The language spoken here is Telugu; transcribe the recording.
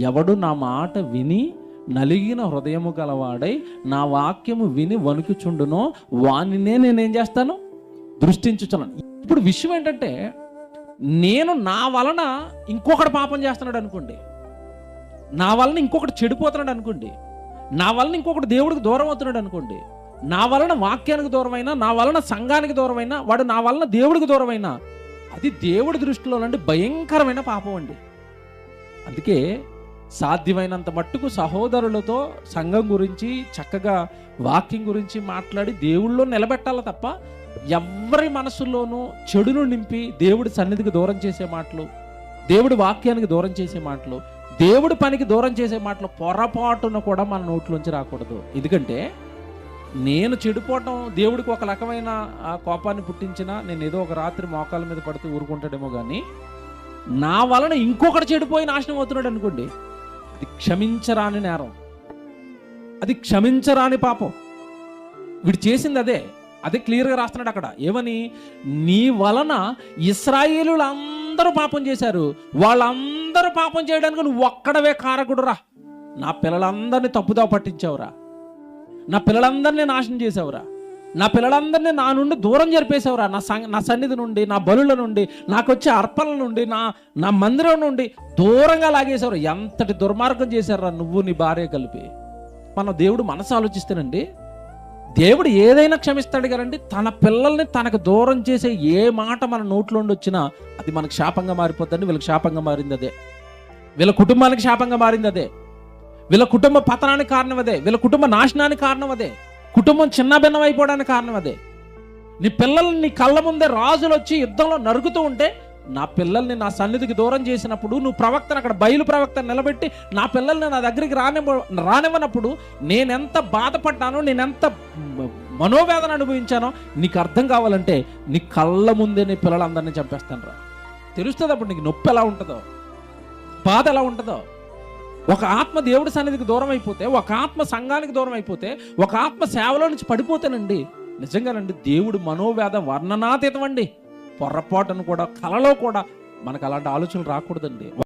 ఎవడు నా మాట విని నలిగిన హృదయము గలవాడై నా వాక్యము విని వణుకుచుండునో వానినే నేనేం చేస్తాను, దృష్టించుచున్నాను. ఇప్పుడు విషయం ఏంటంటే, నేను నా వలన ఇంకొకటి పాపం చేస్తున్నాడు అనుకోండి, నా వలన ఇంకొకటి చెడిపోతున్నాడు అనుకోండి, నా వలన ఇంకొకటి దేవుడికి దూరం అవుతున్నాడు అనుకోండి, నా వలన వాక్యానికి దూరమైనా, నా వలన సంఘానికి దూరమైనా, వాడు నా వలన దేవుడికి దూరమైనా, అది దేవుడి దృష్టిలో నుండి భయంకరమైన పాపం అండి. అందుకే సాధ్యమైనంత మట్టుకు సహోదరులతో సంఘం గురించి చక్కగా వాక్యం గురించి మాట్లాడి దేవుళ్ళో నిలబెట్టాలి తప్ప ఎవరి మనసుల్లోనూ చెడును నింపి దేవుడి సన్నిధికి దూరం చేసే మాటలు, దేవుడి వాక్యానికి దూరం చేసే మాటలు, దేవుడి పనికి దూరం చేసే మాటలు పొరపాటున కూడా మన నోట్లోంచి రాకూడదు. ఎందుకంటే నేను చెడిపోవటం దేవుడికి ఒక రకమైన కోపాన్ని పుట్టించినా నేను ఏదో ఒక రాత్రి మోకాల మీద పడుతూ ఊరుకుంటాడేమో, కానీ నా వలన ఇంకొకటి చెడిపోయి నాశనం అవుతున్నాడు అనుకోండి, అది క్షమించరాని నేరం, అది క్షమించరాని పాపం. వీడు చేసింది అదే క్లియర్గా రాస్తున్నాడు అక్కడ. ఏమని? నీ వలన ఇశ్రాయేలులు అందరూ పాపం చేశారు, వాళ్ళందరూ పాపం చేయడానికి నువ్వు ఒక్కడవే కారకుడురా. నా పిల్లలందరినీ తప్పుదావ పట్టించావురా, నా పిల్లలందరినీ నాశనం చేసావురా, నా పిల్లలందరినీ నా నుండి దూరం జరిపేసావురా, నా సన్నిధి నుండి, నా బలుల నుండి, నాకు వచ్చే అర్పణల నుండి, నా మందిరం నుండి దూరంగా లాగేశారు. ఎంతటి దుర్మార్గం చేశారా నువ్వు నీ భార్య కలిపి. మన దేవుడు మనసు ఆలోచిస్తేనండి, దేవుడు ఏదైనా క్షమిస్తాడు కదండి. తన పిల్లల్ని తనకు దూరం చేసే ఏ మాట మన నోట్లోండి వచ్చినా అది మనకు శాపంగా మారిపోద్దండి. వీళ్ళకి శాపంగా మారింది అదే, వీళ్ళ కుటుంబానికి శాపంగా మారింది అదే, వీళ్ళ కుటుంబ పతనానికి కారణం అదే, వీళ్ళ కుటుంబ నాశనానికి కారణం అదే, కుటుంబం చిన్న భిన్నం అయిపోవడానికి కారణం అదే. నీ పిల్లల్ని నీ కళ్ళ ముందే రాజులు వచ్చి యుద్ధంలో నరుగుతూ ఉంటే, నా పిల్లల్ని నా సన్నిధికి దూరం చేసినప్పుడు, నువ్వు ప్రవక్తను అక్కడ బయలు ప్రవక్తను నిలబెట్టి నా పిల్లల్ని నా దగ్గరికి రానివ్వనప్పుడు నేనెంత బాధపడ్డానో, నేనెంత మనోవేదన అనుభవించానో నీకు అర్థం కావాలంటే నీ కళ్ళ ముందే నీ పిల్లలందరినీ చంపేస్తాను రా. తెలుస్తుంది అప్పుడు నీకు నొప్పి ఎలా ఉంటుందో, బాధ ఎలా ఉంటుందో. ఒక ఆత్మ దేవుడి సన్నిధికి దూరం అయిపోతే, ఒక ఆత్మ సంఘానికి దూరం అయిపోతే, ఒక ఆత్మ సేవలో నుంచి పడిపోతేనండి, నిజంగానండి దేవుడు మనోవేద వర్ణనాతీతం అండి. పొరపాటును కూడా కలలో కూడా మనకు అలాంటి ఆలోచనలు రాకూడదండి.